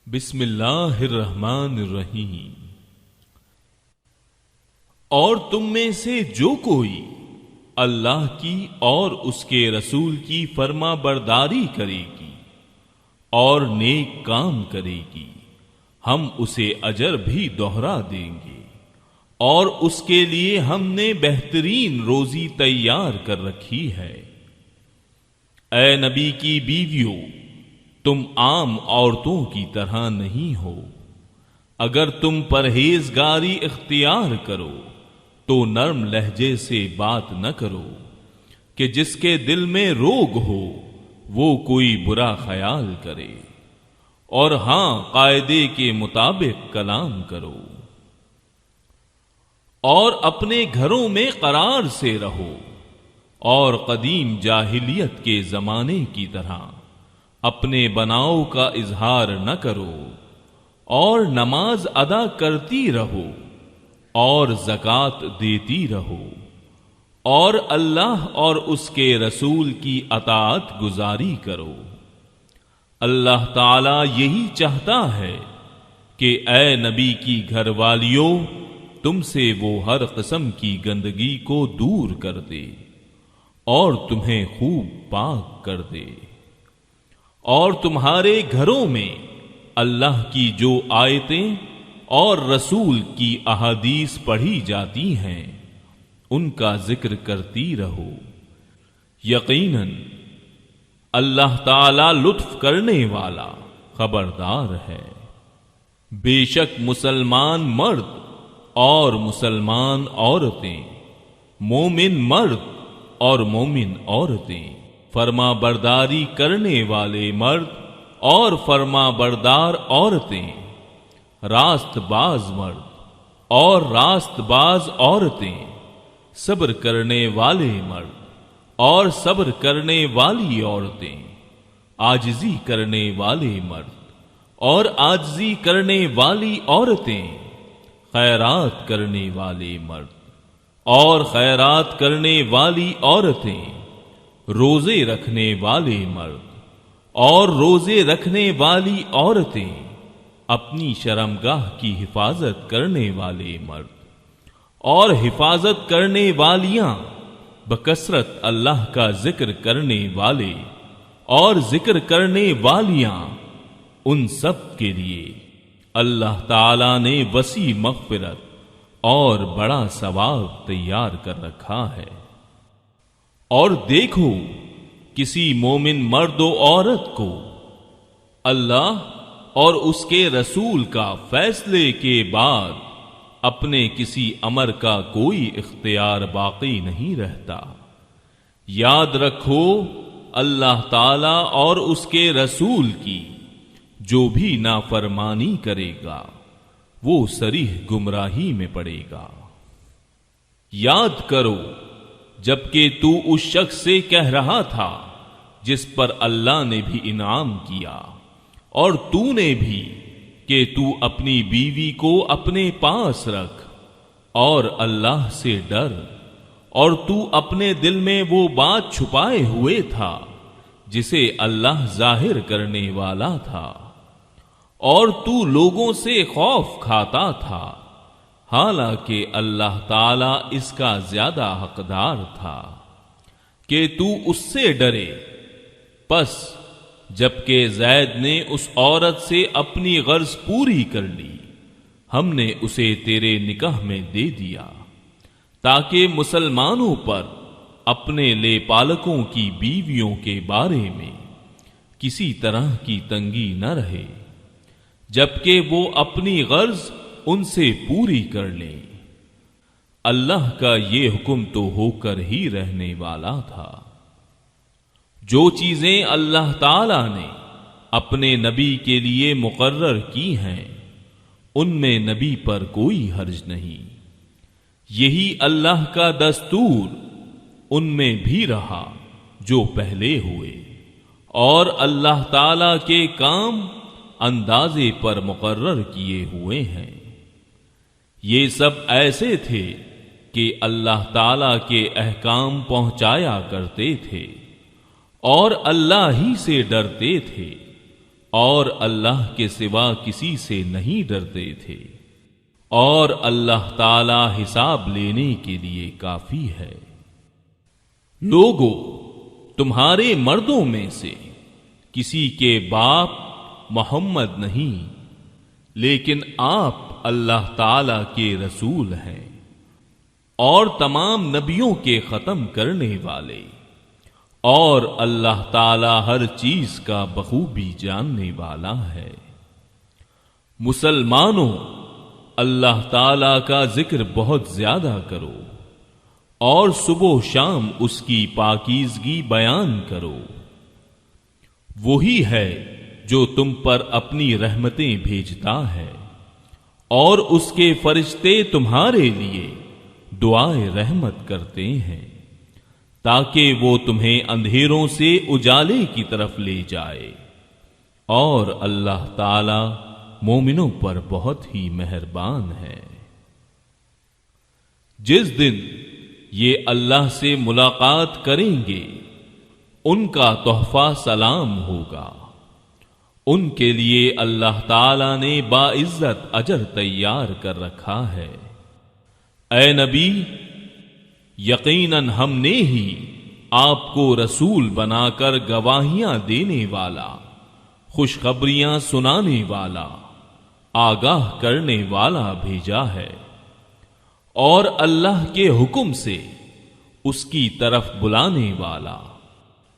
بسم اللہ الرحمن الرحیم۔ اور تم میں سے جو کوئی اللہ کی اور اس کے رسول کی فرما برداری کرے گی اور نیک کام کرے گی، ہم اسے اجر بھی دوہرا دیں گے، اور اس کے لیے ہم نے بہترین روزی تیار کر رکھی ہے۔ اے نبی کی بیویوں، تم عام عورتوں کی طرح نہیں ہو۔ اگر تم پرہیزگاری اختیار کرو تو نرم لہجے سے بات نہ کرو کہ جس کے دل میں روگ ہو وہ کوئی برا خیال کرے، اور ہاں قاعدے کے مطابق کلام کرو، اور اپنے گھروں میں قرار سے رہو، اور قدیم جاہلیت کے زمانے کی طرح اپنے بناؤ کا اظہار نہ کرو، اور نماز ادا کرتی رہو اور زکوٰۃ دیتی رہو، اور اللہ اور اس کے رسول کی اطاعت گزاری کرو۔ اللہ تعالی یہی چاہتا ہے کہ اے نبی کی گھر والیوں، تم سے وہ ہر قسم کی گندگی کو دور کر دے اور تمہیں خوب پاک کر دے، اور تمہارے گھروں میں اللہ کی جو آیتیں اور رسول کی احادیث پڑھی جاتی ہیں ان کا ذکر کرتی رہو۔ یقیناً اللہ تعالی لطف کرنے والا خبردار ہے۔ بے شک مسلمان مرد اور مسلمان عورتیں، مومن مرد اور مومن عورتیں، فرما برداری کرنے والے مرد اور فرما بردار عورتیں، راست باز مرد اور راست باز عورتیں، صبر کرنے والے مرد اور صبر کرنے والی عورتیں، عاجزی کرنے والے مرد اور عاجزی کرنے والی عورتیں، خیرات کرنے والے مرد اور خیرات کرنے والی عورتیں، روزے رکھنے والے مرد اور روزے رکھنے والی عورتیں، اپنی شرمگاہ کی حفاظت کرنے والے مرد اور حفاظت کرنے والیاں، بکثرت اللہ کا ذکر کرنے والے اور ذکر کرنے والیاں، ان سب کے لیے اللہ تعالی نے وسیع مغفرت اور بڑا ثواب تیار کر رکھا ہے۔ اور دیکھو، کسی مومن مرد و عورت کو اللہ اور اس کے رسول کا فیصلے کے بعد اپنے کسی امر کا کوئی اختیار باقی نہیں رہتا۔ یاد رکھو، اللہ تعالی اور اس کے رسول کی جو بھی نافرمانی کرے گا وہ صریح گمراہی میں پڑے گا۔ یاد کرو جبکہ تو اس شخص سے کہہ رہا تھا جس پر اللہ نے بھی انعام کیا، اور تو نے بھی، کہ تو اپنی بیوی کو اپنے پاس رکھ اور اللہ سے ڈر، اور تو اپنے دل میں وہ بات چھپائے ہوئے تھا جسے اللہ ظاہر کرنے والا تھا، اور تو لوگوں سے خوف کھاتا تھا، حالانکہ اللہ تعالی اس کا زیادہ حقدار تھا کہ تو اس سے ڈرے۔ پس جبکہ زید نے اس عورت سے اپنی غرض پوری کر لی، ہم نے اسے تیرے نکاح میں دے دیا تاکہ مسلمانوں پر اپنے لے پالکوں کی بیویوں کے بارے میں کسی طرح کی تنگی نہ رہے، جبکہ وہ اپنی غرض ان سے پوری کر لیں۔ اللہ کا یہ حکم تو ہو کر ہی رہنے والا تھا۔ جو چیزیں اللہ تعالی نے اپنے نبی کے لیے مقرر کی ہیں ان میں نبی پر کوئی حرج نہیں، یہی اللہ کا دستور ان میں بھی رہا جو پہلے ہوئے، اور اللہ تعالی کے کام اندازے پر مقرر کیے ہوئے ہیں۔ یہ سب ایسے تھے کہ اللہ تعالی کے احکام پہنچایا کرتے تھے اور اللہ ہی سے ڈرتے تھے، اور اللہ کے سوا کسی سے نہیں ڈرتے تھے، اور اللہ تعالی حساب لینے کے لیے کافی ہے۔ لوگو، تمہارے مردوں میں سے کسی کے باپ محمد نہیں، لیکن آپ اللہ تعالی کے رسول ہیں اور تمام نبیوں کے ختم کرنے والے، اور اللہ تعالی ہر چیز کا بخوبی جاننے والا ہے۔ مسلمانوں، اللہ تعالی کا ذکر بہت زیادہ کرو اور صبح و شام اس کی پاکیزگی بیان کرو۔ وہی ہے جو تم پر اپنی رحمتیں بھیجتا ہے، اور اس کے فرشتے تمہارے لیے دعائے رحمت کرتے ہیں، تاکہ وہ تمہیں اندھیروں سے اجالے کی طرف لے جائے، اور اللہ تعالی مومنوں پر بہت ہی مہربان ہے۔ جس دن یہ اللہ سے ملاقات کریں گے، ان کا تحفہ سلام ہوگا۔ ان کے لیے اللہ تعالی نے باعزت اجر تیار کر رکھا ہے۔ اے نبی، یقیناً ہم نے ہی آپ کو رسول بنا کر گواہیاں دینے والا، خوشخبریاں سنانے والا، آگاہ کرنے والا بھیجا ہے، اور اللہ کے حکم سے اس کی طرف بلانے والا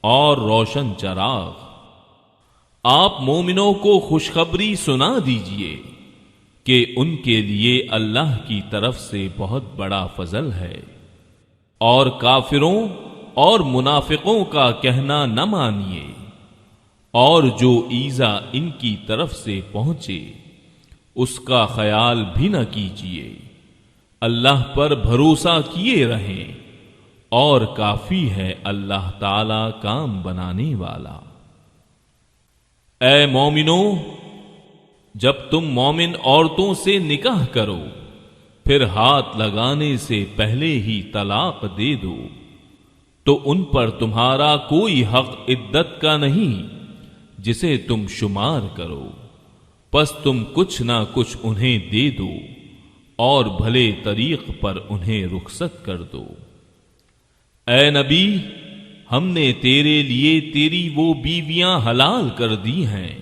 اور روشن چراغ۔ آپ مومنوں کو خوشخبری سنا دیجئے کہ ان کے لیے اللہ کی طرف سے بہت بڑا فضل ہے، اور کافروں اور منافقوں کا کہنا نہ مانیے، اور جو ایذا ان کی طرف سے پہنچے اس کا خیال بھی نہ کیجیے۔ اللہ پر بھروسہ کیے رہیں، اور کافی ہے اللہ تعالی کام بنانے والا۔ اے مومنو، جب تم مومن عورتوں سے نکاح کرو، پھر ہاتھ لگانے سے پہلے ہی طلاق دے دو، تو ان پر تمہارا کوئی حق عدت کا نہیں جسے تم شمار کرو، پس تم کچھ نہ کچھ انہیں دے دو، اور بھلے طریق پر انہیں رخصت کر دو۔ اے نبی، ہم نے تیرے لیے تیری وہ بیویاں حلال کر دی ہیں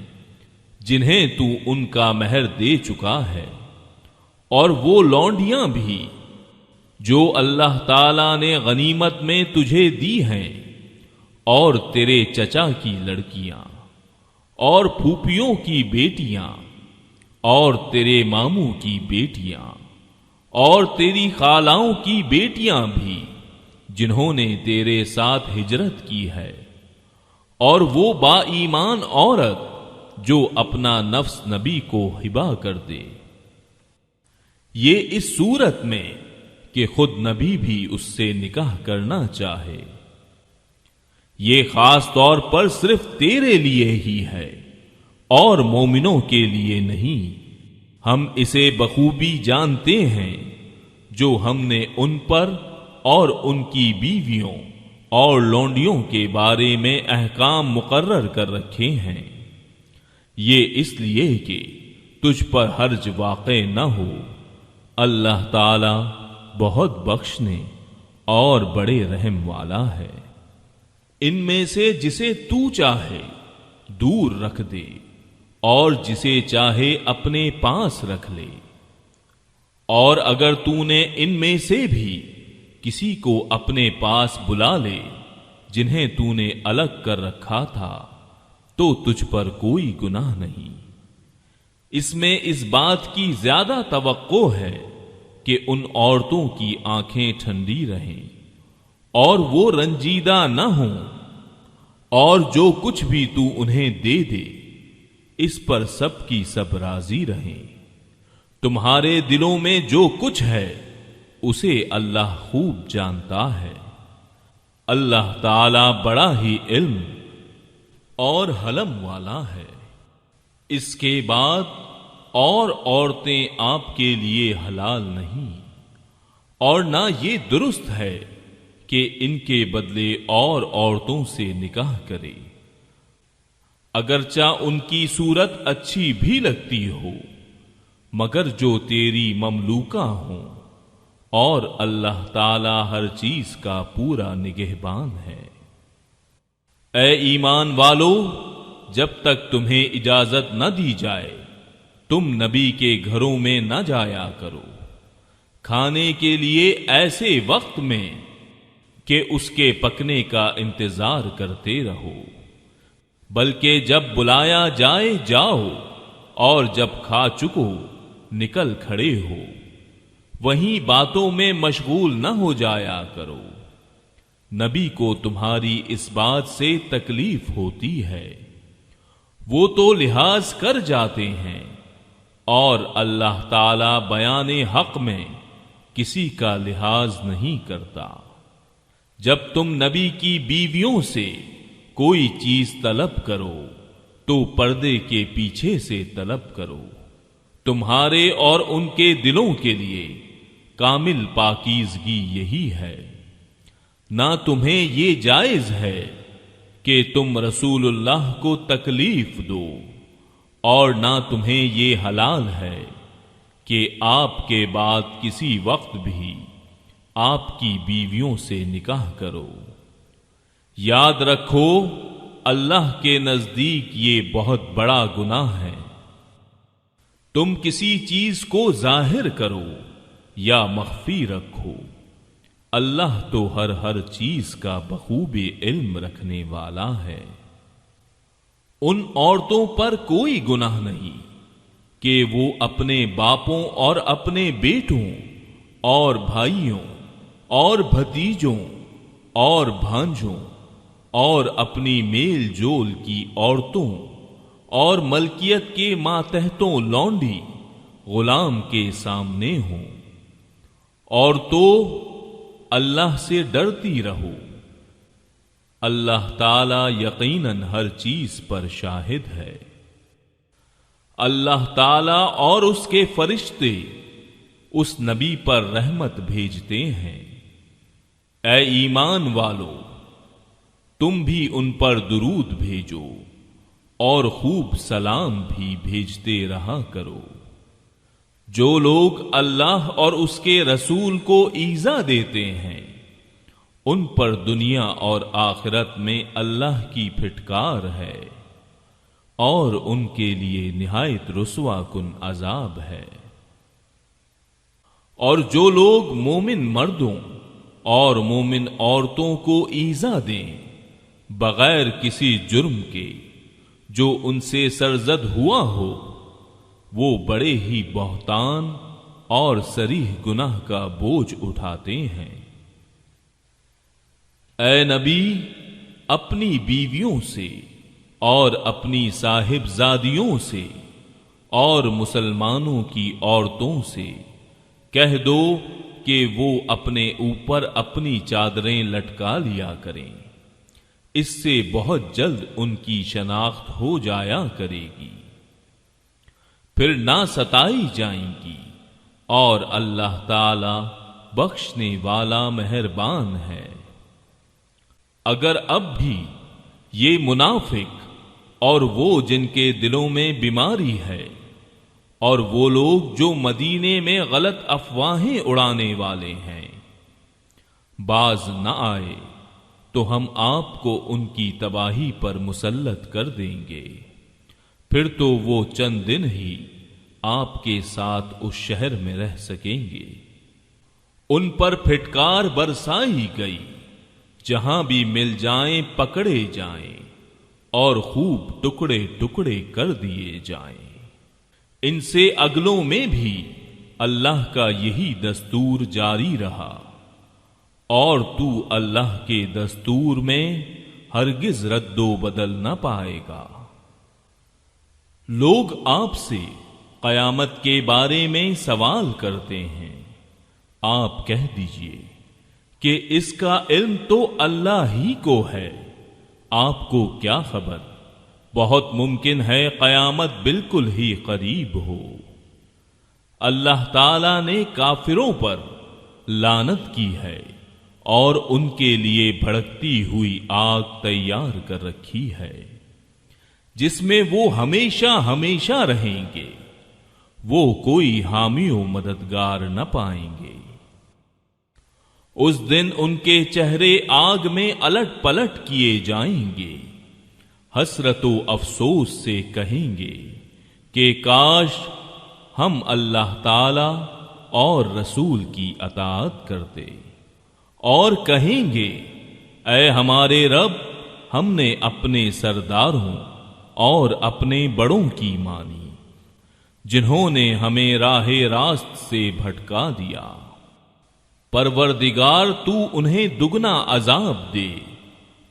جنہیں تو ان کا مہر دے چکا ہے، اور وہ لونڈیاں بھی جو اللہ تعالی نے غنیمت میں تجھے دی ہیں، اور تیرے چچا کی لڑکیاں، اور پھوپھیوں کی بیٹیاں، اور تیرے ماموں کی بیٹیاں، اور تیری خالاؤں کی بیٹیاں بھی جنہوں نے تیرے ساتھ ہجرت کی ہے، اور وہ با ایمان عورت جو اپنا نفس نبی کو ہبہ کر دے، یہ اس صورت میں کہ خود نبی بھی اس سے نکاح کرنا چاہے۔ یہ خاص طور پر صرف تیرے لیے ہی ہے اور مومنوں کے لیے نہیں۔ ہم اسے بخوبی جانتے ہیں جو ہم نے ان پر اور ان کی بیویوں اور لونڈیوں کے بارے میں احکام مقرر کر رکھے ہیں، یہ اس لیے کہ تجھ پر حرج واقع نہ ہو۔ اللہ تعالی بہت بخشنے اور بڑے رحم والا ہے۔ ان میں سے جسے تو چاہے دور رکھ دے، اور جسے چاہے اپنے پاس رکھ لے، اور اگر تو نے ان میں سے بھی کسی کو اپنے پاس بلا لے جنہیں تو نے الگ کر رکھا تھا، تو تجھ پر کوئی گناہ نہیں۔ اس میں اس بات کی زیادہ توقع ہے کہ ان عورتوں کی آنکھیں ٹھنڈی رہیں اور وہ رنجیدہ نہ ہوں، اور جو کچھ بھی تو انہیں دے دے اس پر سب کی سب راضی رہیں۔ تمہارے دلوں میں جو کچھ ہے اسے اللہ خوب جانتا ہے۔ اللہ تعالی بڑا ہی علم اور حلم والا ہے۔ اس کے بعد اور عورتیں آپ کے لیے حلال نہیں، اور نہ یہ درست ہے کہ ان کے بدلے اور عورتوں سے نکاح کرے۔ اگرچہ ان کی صورت اچھی بھی لگتی ہو، مگر جو تیری مملوکہ ہوں، اور اللہ تعالی ہر چیز کا پورا نگہبان ہے۔ اے ایمان والو، جب تک تمہیں اجازت نہ دی جائے تم نبی کے گھروں میں نہ جایا کرو، کھانے کے لیے ایسے وقت میں کہ اس کے پکنے کا انتظار کرتے رہو، بلکہ جب بلایا جائے جاؤ، اور جب کھا چکو نکل کھڑے ہو، وہیں باتوں میں مشغول نہ ہو جایا کرو۔ نبی کو تمہاری اس بات سے تکلیف ہوتی ہے، وہ تو لحاظ کر جاتے ہیں، اور اللہ تعالی بیان حق میں کسی کا لحاظ نہیں کرتا۔ جب تم نبی کی بیویوں سے کوئی چیز طلب کرو تو پردے کے پیچھے سے طلب کرو، تمہارے اور ان کے دلوں کے لیے کامل پاکیزگی یہی ہے۔ نہ تمہیں یہ جائز ہے کہ تم رسول اللہ کو تکلیف دو، اور نہ تمہیں یہ حلال ہے کہ آپ کے بعد کسی وقت بھی آپ کی بیویوں سے نکاح کرو۔ یاد رکھو، اللہ کے نزدیک یہ بہت بڑا گناہ ہے۔ تم کسی چیز کو ظاہر کرو یا مخفی رکھو، اللہ تو ہر چیز کا بخوبی علم رکھنے والا ہے۔ ان عورتوں پر کوئی گناہ نہیں کہ وہ اپنے باپوں اور اپنے بیٹوں اور بھائیوں اور بھتیجوں اور بھانجوں اور اپنی میل جول کی عورتوں اور ملکیت کے ماتحتوں لونڈی غلام کے سامنے ہوں، اور تو اللہ سے ڈرتی رہو، اللہ تعالی یقیناً ہر چیز پر شاہد ہے۔ اللہ تعالی اور اس کے فرشتے اس نبی پر رحمت بھیجتے ہیں۔ اے ایمان والو، تم بھی ان پر درود بھیجو اور خوب سلام بھی بھیجتے رہا کرو۔ جو لوگ اللہ اور اس کے رسول کو ایذا دیتے ہیں، ان پر دنیا اور آخرت میں اللہ کی پھٹکار ہے، اور ان کے لیے نہایت رسوا کن عذاب ہے۔ اور جو لوگ مومن مردوں اور مومن عورتوں کو ایذا دیں بغیر کسی جرم کے جو ان سے سرزد ہوا ہو، وہ بڑے ہی بہتان اور صریح گناہ کا بوجھ اٹھاتے ہیں۔ اے نبی، اپنی بیویوں سے اور اپنی صاحبزادیوں سے اور مسلمانوں کی عورتوں سے کہہ دو کہ وہ اپنے اوپر اپنی چادریں لٹکا لیا کریں، اس سے بہت جلد ان کی شناخت ہو جایا کرے گی، پھر نہ ستائی جائیں گی، اور اللہ تعالی بخشنے والا مہربان ہے۔ اگر اب بھی یہ منافق اور وہ جن کے دلوں میں بیماری ہے اور وہ لوگ جو مدینے میں غلط افواہیں اڑانے والے ہیں باز نہ آئے تو ہم آپ کو ان کی تباہی پر مسلط کر دیں گے، پھر تو وہ چند دن ہی آپ کے ساتھ اس شہر میں رہ سکیں گے۔ ان پر پھٹکار برسائی گئی، جہاں بھی مل جائیں پکڑے جائیں اور خوب ٹکڑے ٹکڑے کر دیے جائیں۔ ان سے اگلوں میں بھی اللہ کا یہی دستور جاری رہا، اور تو اللہ کے دستور میں ہرگز رد و بدل نہ پائے گا۔ لوگ آپ سے قیامت کے بارے میں سوال کرتے ہیں، آپ کہہ دیجئے کہ اس کا علم تو اللہ ہی کو ہے، آپ کو کیا خبر؟ بہت ممکن ہے قیامت بالکل ہی قریب ہو۔ اللہ تعالی نے کافروں پر لعنت کی ہے اور ان کے لیے بھڑکتی ہوئی آگ تیار کر رکھی ہے۔ جس میں وہ ہمیشہ ہمیشہ رہیں گے، وہ کوئی حامی و مددگار نہ پائیں گے۔ اس دن ان کے چہرے آگ میں الٹ پلٹ کیے جائیں گے، حسرت و افسوس سے کہیں گے کہ کاش ہم اللہ تعالی اور رسول کی اطاعت کرتے، اور کہیں گے اے ہمارے رب، ہم نے اپنے سرداروں اور اپنے بڑوں کی مانی، جنہوں نے ہمیں راہ راست سے بھٹکا دیا۔ پروردگار تو انہیں دگنا عذاب دے،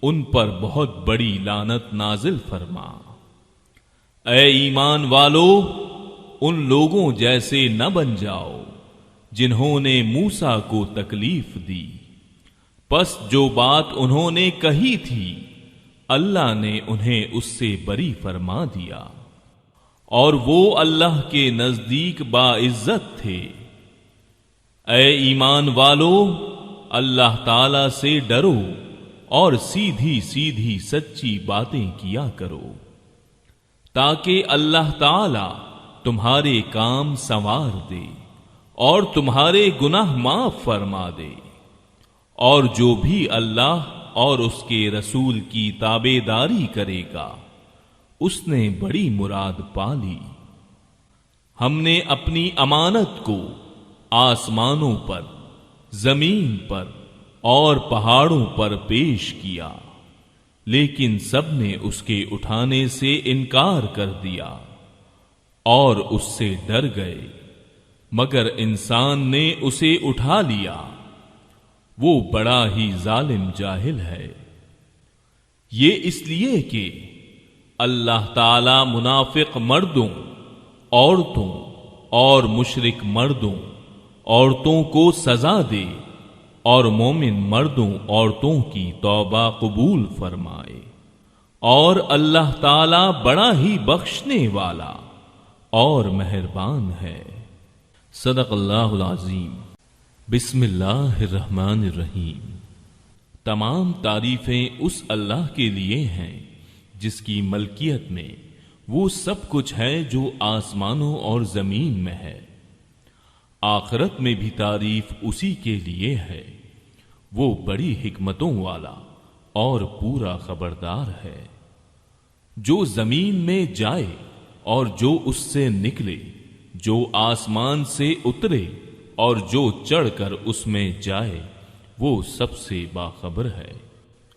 ان پر بہت بڑی لعنت نازل فرما۔ اے ایمان والو، ان لوگوں جیسے نہ بن جاؤ جنہوں نے موسیٰ کو تکلیف دی، پس جو بات انہوں نے کہی تھی اللہ نے انہیں اس سے بری فرما دیا، اور وہ اللہ کے نزدیک باعزت تھے۔ اے ایمان والو، اللہ تعالی سے ڈرو اور سیدھی سیدھی سچی باتیں کیا کرو، تاکہ اللہ تعالی تمہارے کام سنوار دے اور تمہارے گناہ معاف فرما دے۔ اور جو بھی اللہ اور اس کے رسول کی تابع داری کرے گا اس نے بڑی مراد پالی۔ ہم نے اپنی امانت کو آسمانوں پر، زمین پر اور پہاڑوں پر پیش کیا، لیکن سب نے اس کے اٹھانے سے انکار کر دیا اور اس سے ڈر گئے، مگر انسان نے اسے اٹھا لیا، وہ بڑا ہی ظالم جاہل ہے۔ یہ اس لیے کہ اللہ تعالی منافق مردوں، عورتوں اور مشرک مردوں، عورتوں کو سزا دے اور مومن مردوں عورتوں کی توبہ قبول فرمائے، اور اللہ تعالی بڑا ہی بخشنے والا اور مہربان ہے۔ صدق اللہ العظیم۔ بسم اللہ الرحمن الرحیم۔ تمام تعریفیں اس اللہ کے لیے ہیں جس کی ملکیت میں وہ سب کچھ ہے جو آسمانوں اور زمین میں ہے۔ آخرت میں بھی تعریف اسی کے لیے ہے، وہ بڑی حکمتوں والا اور پورا خبردار ہے۔ جو زمین میں جائے اور جو اس سے نکلے، جو آسمان سے اترے اور جو چڑھ کر اس میں جائے، وہ سب سے باخبر ہے،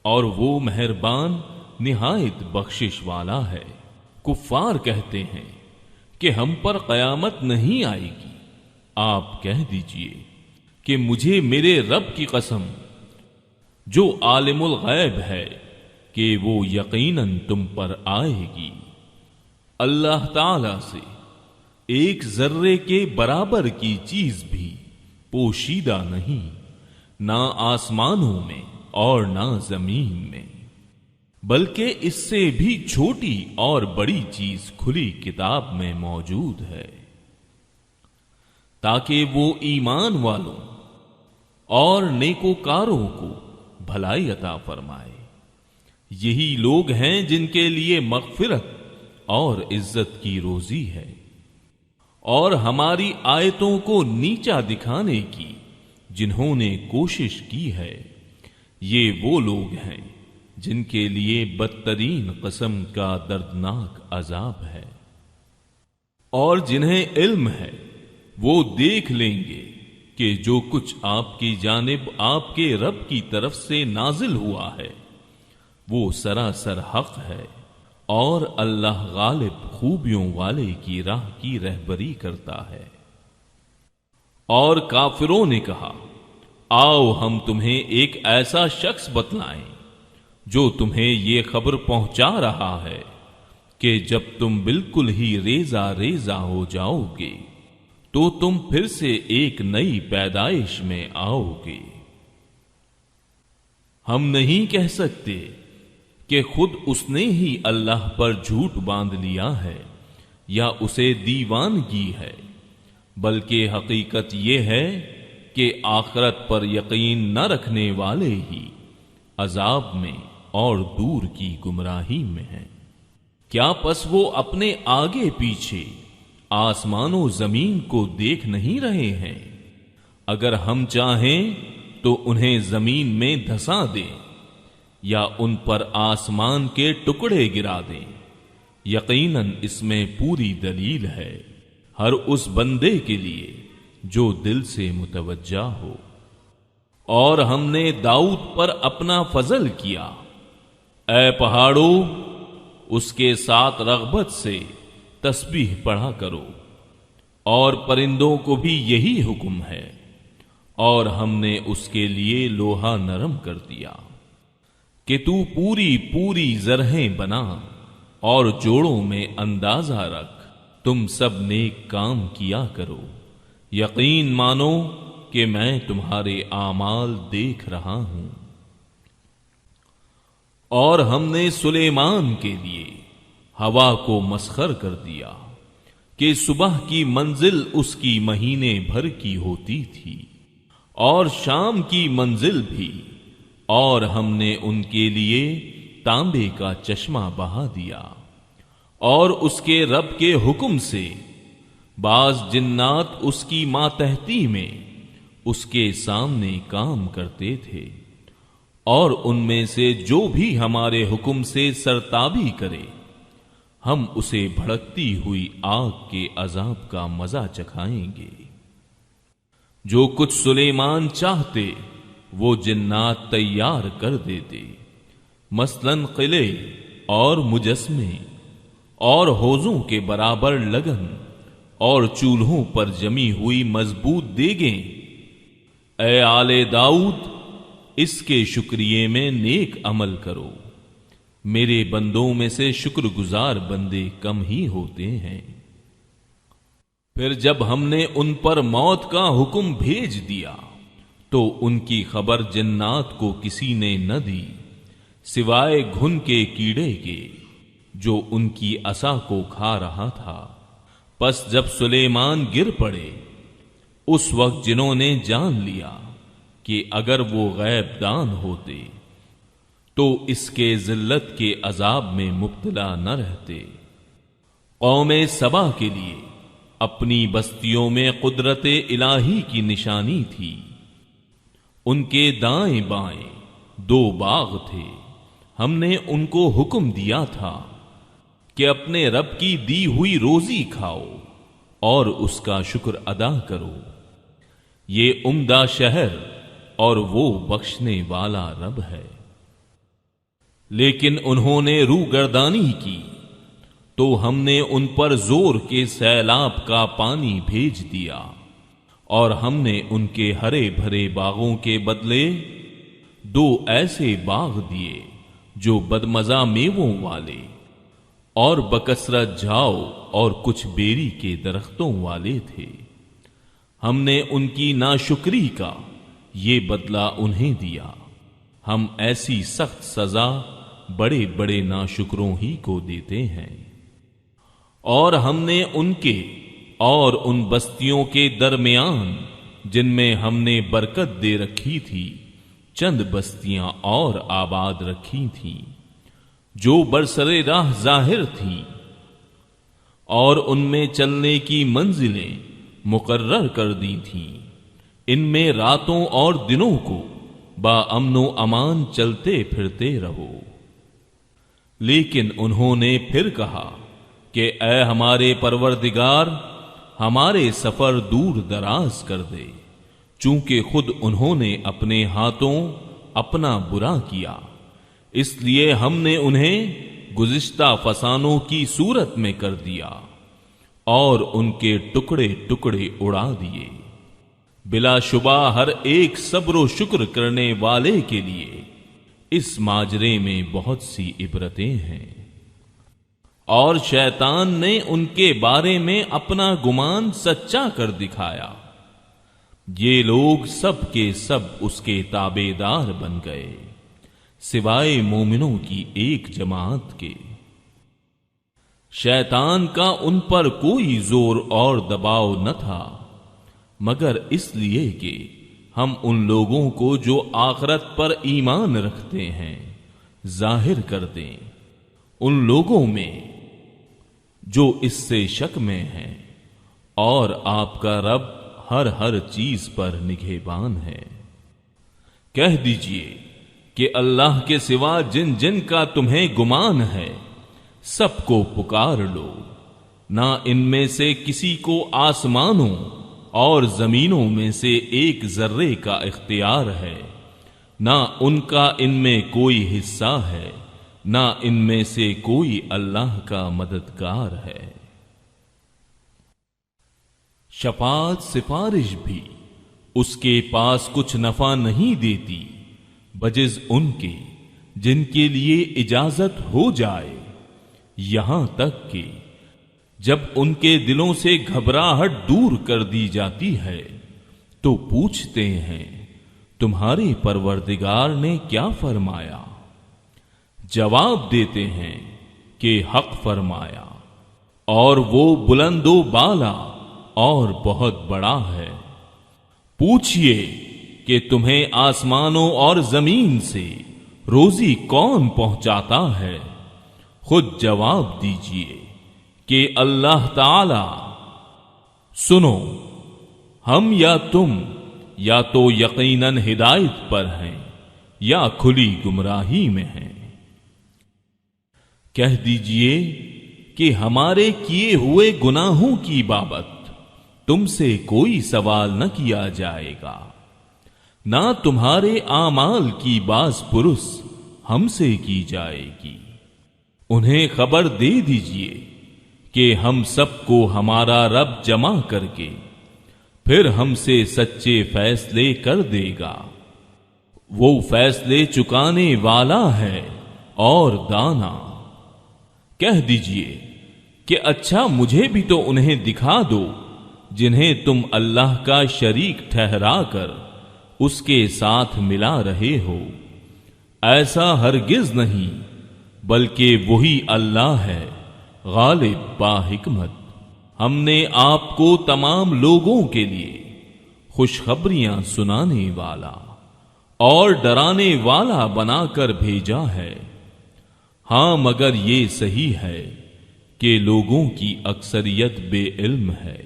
اور وہ مہربان نہایت بخشش والا ہے۔ کفار کہتے ہیں کہ ہم پر قیامت نہیں آئے گی۔ آپ کہہ دیجئے کہ مجھے میرے رب کی قسم جو عالم الغیب ہے کہ وہ یقیناً تم پر آئے گی۔ اللہ تعالی سے ایک ذرے کے برابر کی چیز بھی پوشیدہ نہیں، نہ آسمانوں میں اور نہ زمین میں، بلکہ اس سے بھی چھوٹی اور بڑی چیز کھلی کتاب میں موجود ہے، تاکہ وہ ایمان والوں اور نیکوکاروں کو بھلائی عطا فرمائے۔ یہی لوگ ہیں جن کے لیے مغفرت اور عزت کی روزی ہے۔ اور ہماری آیتوں کو نیچا دکھانے کی جنہوں نے کوشش کی ہے، یہ وہ لوگ ہیں جن کے لیے بدترین قسم کا دردناک عذاب ہے۔ اور جنہیں علم ہے وہ دیکھ لیں گے کہ جو کچھ آپ کی جانب آپ کے رب کی طرف سے نازل ہوا ہے وہ سراسر حق ہے، اور اللہ غالب خوبیوں والے کی راہ کی رہبری کرتا ہے۔ اور کافروں نے کہا آؤ ہم تمہیں ایک ایسا شخص بتلائیں جو تمہیں یہ خبر پہنچا رہا ہے کہ جب تم بالکل ہی ریزہ ریزہ ہو جاؤ گے تو تم پھر سے ایک نئی پیدائش میں آؤ گے۔ ہم نہیں کہہ سکتے کہ خود اس نے ہی اللہ پر جھوٹ باندھ لیا ہے یا اسے دیوانگی ہے، بلکہ حقیقت یہ ہے کہ آخرت پر یقین نہ رکھنے والے ہی عذاب میں اور دور کی گمراہی میں ہیں۔ کیا پس وہ اپنے آگے پیچھے آسمان و زمین کو دیکھ نہیں رہے ہیں؟ اگر ہم چاہیں تو انہیں زمین میں دھسا دیں یا ان پر آسمان کے ٹکڑے گرا دیں۔ یقیناً اس میں پوری دلیل ہے ہر اس بندے کے لیے جو دل سے متوجہ ہو۔ اور ہم نے داؤد پر اپنا فضل کیا، اے پہاڑوں اس کے ساتھ رغبت سے تسبیح پڑھا کرو، اور پرندوں کو بھی یہی حکم ہے، اور ہم نے اس کے لیے لوہا نرم کر دیا کہ تو پوری پوری زرہیں بنا اور جوڑوں میں اندازہ رکھ، تم سب نیک کام کیا کرو، یقین مانو کہ میں تمہارے اعمال دیکھ رہا ہوں۔ اور ہم نے سلیمان کے لیے ہوا کو مسخر کر دیا کہ صبح کی منزل اس کی مہینے بھر کی ہوتی تھی اور شام کی منزل بھی، اور ہم نے ان کے لیے تانبے کا چشمہ بہا دیا، اور اس کے رب کے حکم سے بعض جنات اس کی ماتحتی میں اس کے سامنے کام کرتے تھے، اور ان میں سے جو بھی ہمارے حکم سے سرتابی کرے ہم اسے بھڑکتی ہوئی آگ کے عذاب کا مزہ چکھائیں گے۔ جو کچھ سلیمان چاہتے وہ جنات تیار کر دیتے، مثلاً قلعے اور مجسمے اور حوضوں کے برابر لگن اور چولہوں پر جمی ہوئی مضبوط دیگیں۔ اے آل داؤد اس کے شکریے میں نیک عمل کرو، میرے بندوں میں سے شکر گزار بندے کم ہی ہوتے ہیں۔ پھر جب ہم نے ان پر موت کا حکم بھیج دیا تو ان کی خبر جنات کو کسی نے نہ دی سوائے گھن کے کیڑے کے جو ان کی عصا کو کھا رہا تھا۔ پس جب سلیمان گر پڑے اس وقت جنہوں نے جان لیا کہ اگر وہ غیب دان ہوتے تو اس کے ذلت کے عذاب میں مبتلا نہ رہتے۔ قوم سبا کے لیے اپنی بستیوں میں قدرت الہی کی نشانی تھی، ان کے دائیں بائیں 2 باغ تھے، ہم نے ان کو حکم دیا تھا کہ اپنے رب کی دی ہوئی روزی کھاؤ اور اس کا شکر ادا کرو، یہ عمدہ شہر اور وہ بخشنے والا رب ہے۔ لیکن انہوں نے روگردانی کی تو ہم نے ان پر زور کے سیلاب کا پانی بھیج دیا، اور ہم نے ان کے ہرے بھرے باغوں کے بدلے 2 ایسے باغ دیے جو بدمزہ میووں والے اور بکثرت جھاؤ اور کچھ بیری کے درختوں والے تھے۔ ہم نے ان کی ناشکری کا یہ بدلہ انہیں دیا، ہم ایسی سخت سزا بڑے بڑے ناشکروں ہی کو دیتے ہیں۔ اور ہم نے ان کے اور ان بستیوں کے درمیان جن میں ہم نے برکت دے رکھی تھی چند بستیاں اور آباد رکھی تھیں جو برسر راہ ظاہر تھیں، اور ان میں چلنے کی منزلیں مقرر کر دی تھیں، ان میں راتوں اور دنوں کو با امن و امان چلتے پھرتے رہو۔ لیکن انہوں نے پھر کہا کہ اے ہمارے پروردگار ہمارے سفر دور دراز کر دے، چونکہ خود انہوں نے اپنے ہاتھوں اپنا برا کیا، اس لیے ہم نے انہیں گزشتہ فسانوں کی صورت میں کر دیا اور ان کے ٹکڑے ٹکڑے اڑا دیے۔ بلا شبہ ہر ایک صبر و شکر کرنے والے کے لیے اس ماجرے میں بہت سی عبرتیں ہیں۔ اور شیطان نے ان کے بارے میں اپنا گمان سچا کر دکھایا، یہ لوگ سب کے سب اس کے تابع دار بن گئے سوائے مومنوں کی ایک جماعت کے۔ شیطان کا ان پر کوئی زور اور دباؤ نہ تھا مگر اس لیے کہ ہم ان لوگوں کو جو آخرت پر ایمان رکھتے ہیں ظاہر کر دیں۔ ان لوگوں میں جو اس سے شک میں ہیں، اور آپ کا رب ہر چیز پر نگہبان ہے۔ کہہ دیجئے کہ اللہ کے سوا جن جن کا تمہیں گمان ہے سب کو پکار لو، نہ ان میں سے کسی کو آسمانوں اور زمینوں میں سے ایک ذرے کا اختیار ہے، نہ ان کا ان میں کوئی حصہ ہے، نہ ان میں سے کوئی اللہ کا مددگار ہے۔ شفاعت سفارش بھی اس کے پاس کچھ نفع نہیں دیتی بجز ان کے جن کے لیے اجازت ہو جائے، یہاں تک کہ جب ان کے دلوں سے گھبراہٹ دور کر دی جاتی ہے تو پوچھتے ہیں تمہارے پروردگار نے کیا فرمایا؟ جواب دیتے ہیں کہ حق فرمایا، اور وہ بلند و بالا اور بہت بڑا ہے۔ پوچھئے کہ تمہیں آسمانوں اور زمین سے روزی کون پہنچاتا ہے؟ خود جواب دیجئے کہ اللہ تعالی۔ سنو، ہم یا تم یا تو یقیناً ہدایت پر ہیں یا کھلی گمراہی میں ہیں۔ کہہ دیجئے کہ ہمارے کیے ہوئے گناہوں کی بابت تم سے کوئی سوال نہ کیا جائے گا، نہ تمہارے اعمال کی باز پرس ہم سے کی جائے گی۔ انہیں خبر دے دیجئے کہ ہم سب کو ہمارا رب جمع کر کے پھر ہم سے سچے فیصلے کر دے گا۔ وہ فیصلے چکانے والا ہے اور دانا۔ کہہ دیجئے کہ اچھا مجھے بھی تو انہیں دکھا دو جنہیں تم اللہ کا شریک ٹھہرا کر اس کے ساتھ ملا رہے ہو۔ ایسا ہرگز نہیں، بلکہ وہی اللہ ہے غالب با حکمت۔ ہم نے آپ کو تمام لوگوں کے لیے خوشخبریاں سنانے والا اور ڈرانے والا بنا کر بھیجا ہے۔ ہاں مگر یہ صحیح ہے کہ لوگوں کی اکثریت بے علم ہے۔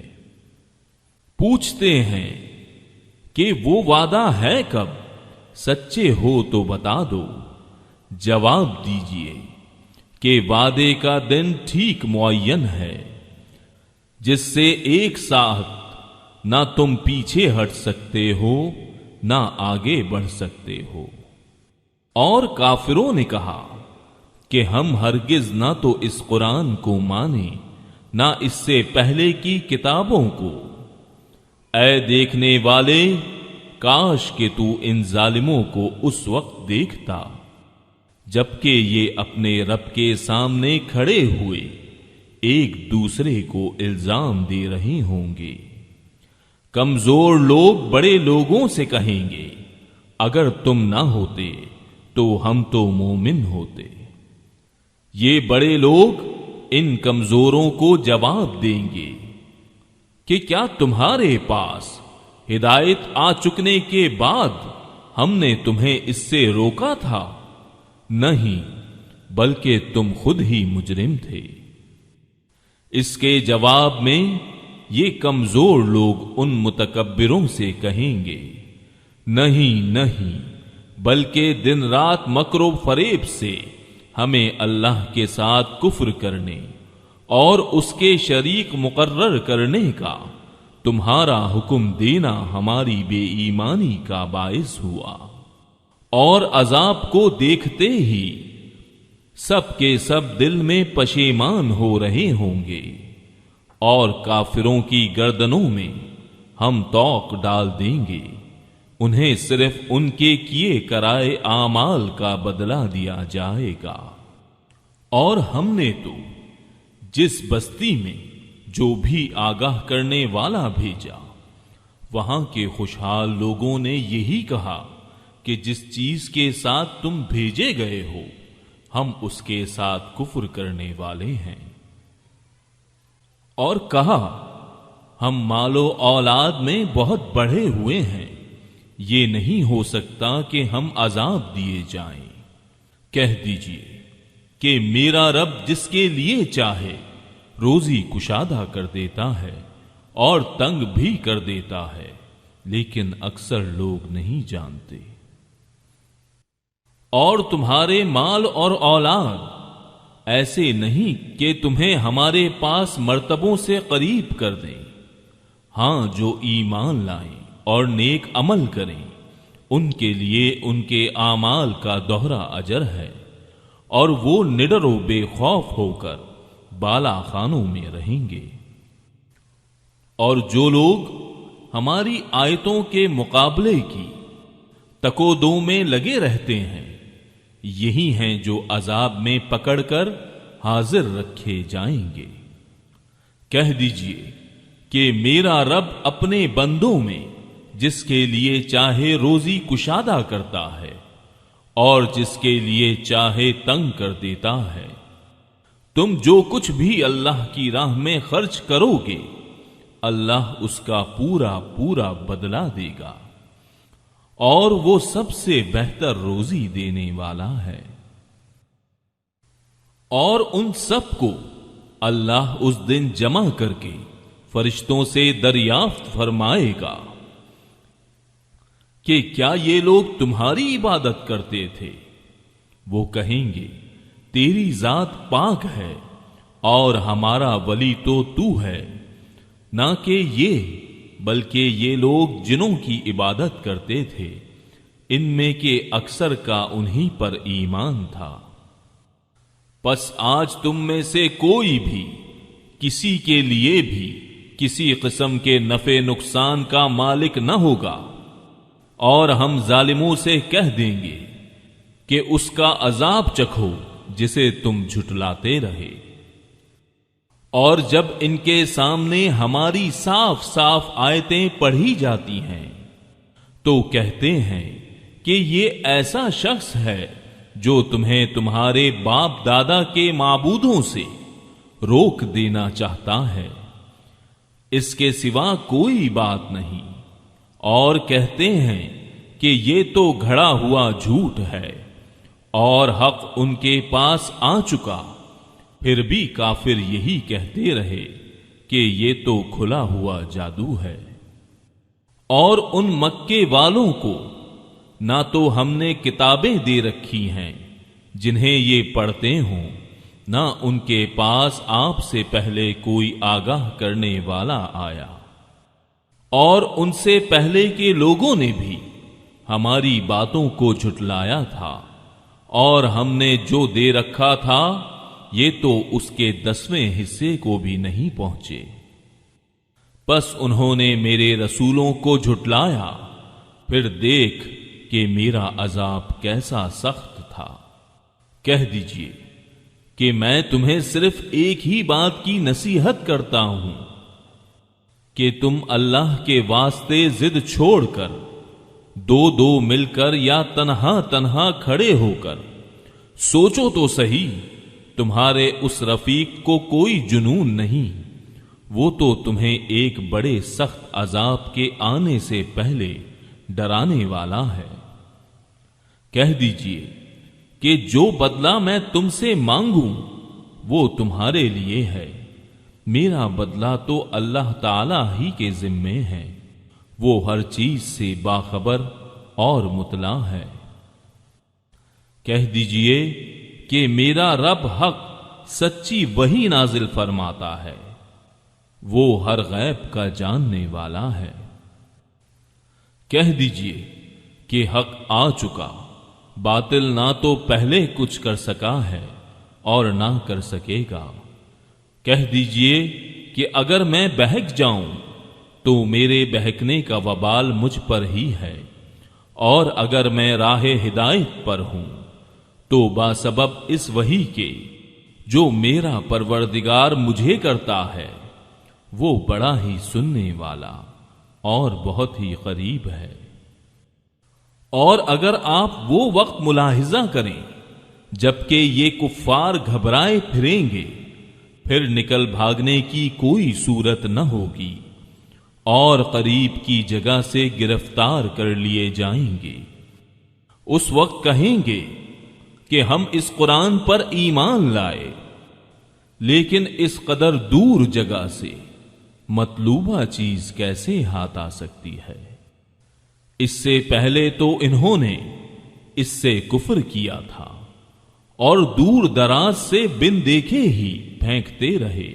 پوچھتے ہیں کہ وہ وعدہ ہے کب؟ سچے ہو تو بتا دو۔ جواب دیجئے کہ وعدے کا دن ٹھیک معین ہے جس سے ایک ساتھ نہ تم پیچھے ہٹ سکتے ہو نہ آگے بڑھ سکتے ہو۔ اور کافروں نے کہا کہ ہم ہرگز نہ تو اس قرآن کو مانیں نہ اس سے پہلے کی کتابوں کو۔ اے دیکھنے والے، کاش کہ تو ان ظالموں کو اس وقت دیکھتا جبکہ یہ اپنے رب کے سامنے کھڑے ہوئے ایک دوسرے کو الزام دے رہے ہوں گے۔ کمزور لوگ بڑے لوگوں سے کہیں گے اگر تم نہ ہوتے تو ہم تو مومن ہوتے۔ یہ بڑے لوگ ان کمزوروں کو جواب دیں گے کہ کیا تمہارے پاس ہدایت آ چکنے کے بعد ہم نے تمہیں اس سے روکا تھا؟ نہیں، بلکہ تم خود ہی مجرم تھے۔ اس کے جواب میں یہ کمزور لوگ ان متکبروں سے کہیں گے نہیں نہیں، بلکہ دن رات مکر و فریب سے ہمیں اللہ کے ساتھ کفر کرنے اور اس کے شریک مقرر کرنے کا تمہارا حکم دینا ہماری بے ایمانی کا باعث ہوا۔ اور عذاب کو دیکھتے ہی سب کے سب دل میں پشیمان ہو رہے ہوں گے، اور کافروں کی گردنوں میں ہم طوق ڈال دیں گے، انہیں صرف ان کے کیے کرائے اعمال کا بدلہ دیا جائے گا۔ اور ہم نے تو جس بستی میں جو بھی آگاہ کرنے والا بھیجا، وہاں کے خوشحال لوگوں نے یہی کہا کہ جس چیز کے ساتھ تم بھیجے گئے ہو ہم اس کے ساتھ کفر کرنے والے ہیں۔ اور کہا ہم مال و اولاد میں بہت بڑھے ہوئے ہیں، یہ نہیں ہو سکتا کہ ہم عذاب دیے جائیں۔ کہہ دیجئے کہ میرا رب جس کے لیے چاہے روزی کشادہ کر دیتا ہے اور تنگ بھی کر دیتا ہے، لیکن اکثر لوگ نہیں جانتے۔ اور تمہارے مال اور اولاد ایسے نہیں کہ تمہیں ہمارے پاس مرتبوں سے قریب کر دیں، ہاں جو ایمان لائیں اور نیک عمل کریں ان کے لیے ان کے اعمال کا دوہرا اجر ہے، اور وہ نڈر و بے خوف ہو کر بالا خانوں میں رہیں گے۔ اور جو لوگ ہماری آیتوں کے مقابلے کی تکودوں میں لگے رہتے ہیں، یہی ہیں جو عذاب میں پکڑ کر حاضر رکھے جائیں گے۔ کہہ دیجئے کہ میرا رب اپنے بندوں میں جس کے لیے چاہے روزی کشادہ کرتا ہے اور جس کے لیے چاہے تنگ کر دیتا ہے۔ تم جو کچھ بھی اللہ کی راہ میں خرچ کرو گے اللہ اس کا پورا پورا بدلہ دے گا، اور وہ سب سے بہتر روزی دینے والا ہے۔ اور ان سب کو اللہ اس دن جمع کر کے فرشتوں سے دریافت فرمائے گا کہ کیا یہ لوگ تمہاری عبادت کرتے تھے؟ وہ کہیں گے تیری ذات پاک ہے اور ہمارا ولی تو ہے، نہ کہ یہ بلکہ یہ لوگ جنوں کی عبادت کرتے تھے، ان میں کے اکثر کا انہی پر ایمان تھا۔ پس آج تم میں سے کوئی بھی کسی کے لیے بھی کسی قسم کے نفع نقصان کا مالک نہ ہوگا، اور ہم ظالموں سے کہہ دیں گے کہ اس کا عذاب چکھو جسے تم جھٹلاتے رہے۔ اور جب ان کے سامنے ہماری صاف صاف آیتیں پڑھی جاتی ہیں تو کہتے ہیں کہ یہ ایسا شخص ہے جو تمہیں تمہارے باپ دادا کے معبودوں سے روک دینا چاہتا ہے، اس کے سوا کوئی بات نہیں، اور کہتے ہیں کہ یہ تو گھڑا ہوا جھوٹ ہے اور حق ان کے پاس آ چکا، پھر بھی کافر یہی کہتے رہے کہ یہ تو کھلا ہوا جادو ہے۔ اور ان مکے والوں کو نہ تو ہم نے کتابیں دے رکھی ہیں جنہیں یہ پڑھتے ہوں، نہ ان کے پاس آپ سے پہلے کوئی آگاہ کرنے والا آیا، اور ان سے پہلے کے لوگوں نے بھی ہماری باتوں کو جھٹلایا تھا، اور ہم نے جو دے رکھا تھا یہ تو اس کے 10ویں حصے کو بھی نہیں پہنچے۔ پس انہوں نے میرے رسولوں کو جھٹلایا، پھر دیکھ کہ میرا عذاب کیسا سخت تھا۔ کہہ دیجئے کہ میں تمہیں صرف ایک ہی بات کی نصیحت کرتا ہوں کہ تم اللہ کے واسطے ضد چھوڑ کر دو مل کر یا تنہا تنہا کھڑے ہو کر سوچو تو صحیح، تمہارے اس رفیق کو کوئی جنون نہیں، وہ تو تمہیں ایک بڑے سخت عذاب کے آنے سے پہلے ڈرانے والا ہے۔ کہہ دیجئے کہ جو بدلہ میں تم سے مانگوں وہ تمہارے لیے ہے، میرا بدلہ تو اللہ تعالی ہی کے ذمے ہے، وہ ہر چیز سے باخبر اور مطلع ہے۔ کہہ دیجئے کہ میرا رب حق سچی وحی نازل فرماتا ہے، وہ ہر غیب کا جاننے والا ہے۔ کہہ دیجئے کہ حق آ چکا، باطل نہ تو پہلے کچھ کر سکا ہے اور نہ کر سکے گا۔ کہہ دیجئے کہ اگر میں بہک جاؤں تو میرے بہکنے کا وبال مجھ پر ہی ہے، اور اگر میں راہ ہدایت پر ہوں تو باسبب اس وحی کے جو میرا پروردگار مجھے کرتا ہے، وہ بڑا ہی سننے والا اور بہت ہی قریب ہے۔ اور اگر آپ وہ وقت ملاحظہ کریں جبکہ یہ کفار گھبرائے پھریں گے، پھر نکل بھاگنے کی کوئی صورت نہ ہوگی، اور قریب کی جگہ سے گرفتار کر لیے جائیں گے۔ اس وقت کہیں گے کہ ہم اس قرآن پر ایمان لائے، لیکن اس قدر دور جگہ سے مطلوبہ چیز کیسے ہاتھ آ سکتی ہے؟ اس سے پہلے تو انہوں نے اس سے کفر کیا تھا اور دور دراز سے بن دیکھے ہی پھینکتے رہے۔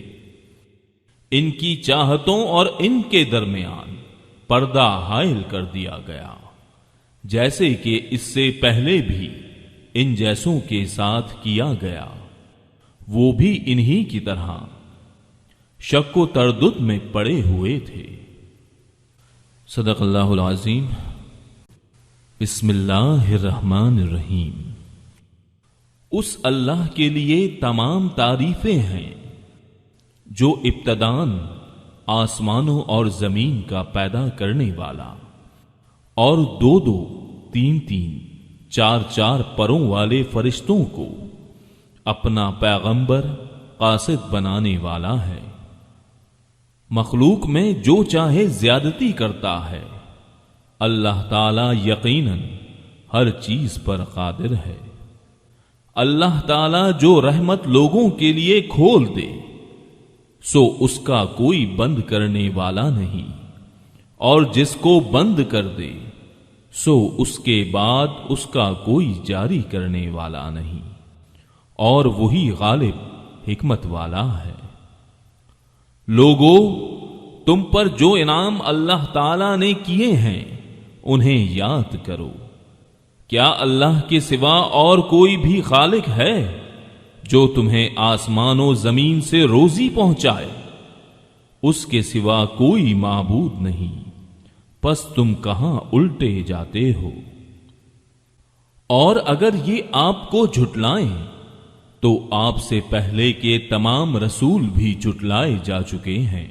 ان کی چاہتوں اور ان کے درمیان پردہ حائل کر دیا گیا، جیسے کہ اس سے پہلے بھی ان جیسوں کے ساتھ کیا گیا، وہ بھی انہی کی طرح شک و تردد میں پڑے ہوئے تھے۔ صدق اللہ العظیم۔ بسم اللہ الرحمن الرحیم۔ اس اللہ کے لیے تمام تعریفیں ہیں جو ابتداً آسمانوں اور زمین کا پیدا کرنے والا اور دو دو تین تین چار چار پروں والے فرشتوں کو اپنا پیغمبر قاصد بنانے والا ہے۔ مخلوق میں جو چاہے زیادتی کرتا ہے، اللہ تعالی یقیناً ہر چیز پر قادر ہے۔ اللہ تعالی جو رحمت لوگوں کے لیے کھول دے سو اس کا کوئی بند کرنے والا نہیں، اور جس کو بند کر دے سو اس کے بعد اس کا کوئی جاری کرنے والا نہیں، اور وہی غالب حکمت والا ہے۔ لوگو، تم پر جو انعام اللہ تعالی نے کیے ہیں انہیں یاد کرو۔ کیا اللہ کے سوا اور کوئی بھی خالق ہے جو تمہیں آسمان و زمین سے روزی پہنچائے؟ اس کے سوا کوئی معبود نہیں، پس تم کہاں الٹے جاتے ہو؟ اور اگر یہ آپ کو جھٹلائیں تو آپ سے پہلے کے تمام رسول بھی جھٹلائے جا چکے ہیں۔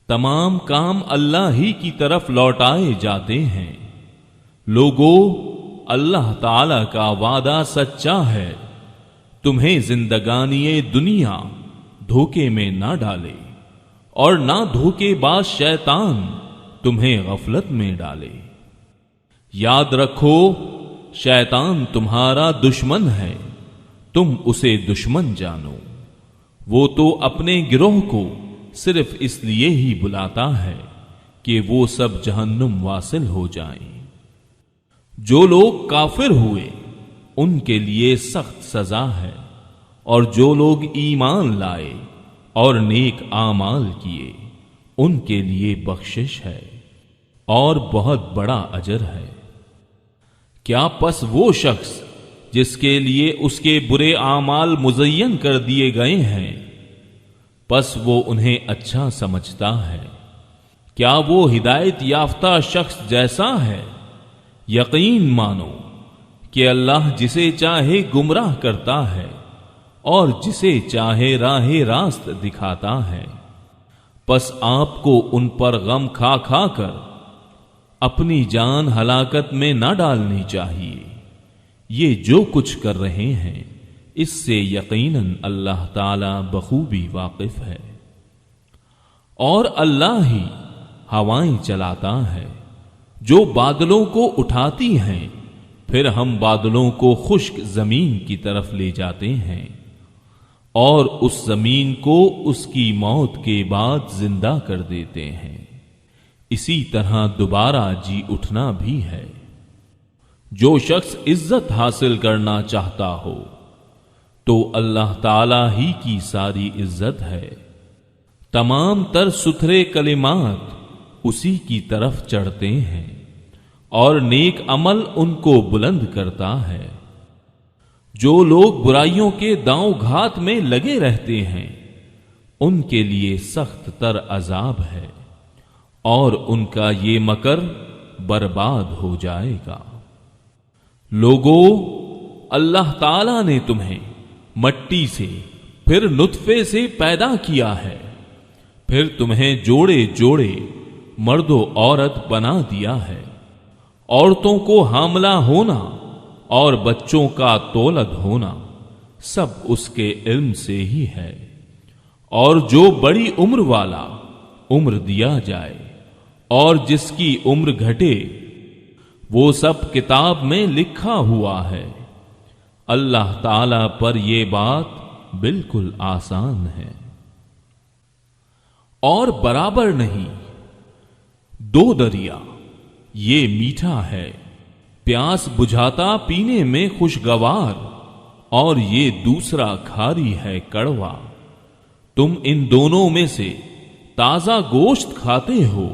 تمام کام اللہ ہی کی طرف لوٹائے جاتے ہیں۔ لوگو، اللہ تعالی کا وعدہ سچا ہے، تمہیں زندگانی دنیا دھوکے میں نہ ڈالے اور نہ دھوکے باز شیطان تمہیں غفلت میں ڈالے۔ یاد رکھو، شیطان تمہارا دشمن ہے، تم اسے دشمن جانو۔ وہ تو اپنے گروہ کو صرف اس لیے ہی بلاتا ہے کہ وہ سب جہنم واصل ہو جائیں۔ جو لوگ کافر ہوئے ان کے لیے سخت سزا ہے، اور جو لوگ ایمان لائے اور نیک اعمال کیے ان کے لیے بخشش ہے اور بہت بڑا اجر ہے۔ کیا پس وہ شخص جس کے لیے اس کے برے اعمال مزین کر دیے گئے ہیں، پس وہ انہیں اچھا سمجھتا ہے؟ کیا وہ ہدایت یافتہ شخص جیسا ہے؟ یقین مانو کہ اللہ جسے چاہے گمراہ کرتا ہے اور جسے چاہے راہ راست دکھاتا ہے۔ پس آپ کو ان پر غم کھا کھا کر اپنی جان ہلاکت میں نہ ڈالنی چاہیے۔ یہ جو کچھ کر رہے ہیں اس سے یقیناً اللہ تعالی بخوبی واقف ہے۔ اور اللہ ہی ہوائیں چلاتا ہے جو بادلوں کو اٹھاتی ہیں، پھر ہم بادلوں کو خشک زمین کی طرف لے جاتے ہیں، اور اس زمین کو اس کی موت کے بعد زندہ کر دیتے ہیں۔ اسی طرح دوبارہ جی اٹھنا بھی ہے۔ جو شخص عزت حاصل کرنا چاہتا ہو تو اللہ تعالی ہی کی ساری عزت ہے۔ تمام تر ستھرے کلمات اسی کی طرف چڑھتے ہیں، اور نیک عمل ان کو بلند کرتا ہے۔ جو لوگ برائیوں کے داؤں گھات میں لگے رہتے ہیں ان کے لیے سخت تر عذاب ہے، اور ان کا یہ مکر برباد ہو جائے گا۔ لوگو، اللہ تعالی نے تمہیں مٹی سے پھر نطفے سے پیدا کیا ہے، پھر تمہیں جوڑے جوڑے مرد و عورت بنا دیا ہے۔ عورتوں کو حاملہ ہونا اور بچوں کا تولد ہونا سب اس کے علم سے ہی ہے، اور جو بڑی عمر والا عمر دیا جائے اور جس کی عمر گھٹے وہ سب کتاب میں لکھا ہوا ہے۔ اللہ تعالی پر یہ بات بالکل آسان ہے۔ اور برابر نہیں دو دریا، یہ میٹھا ہے پیاس بجھاتا پینے میں خوشگوار، اور یہ دوسرا کھاری ہے کڑوا۔ تم ان دونوں میں سے تازہ گوشت کھاتے ہو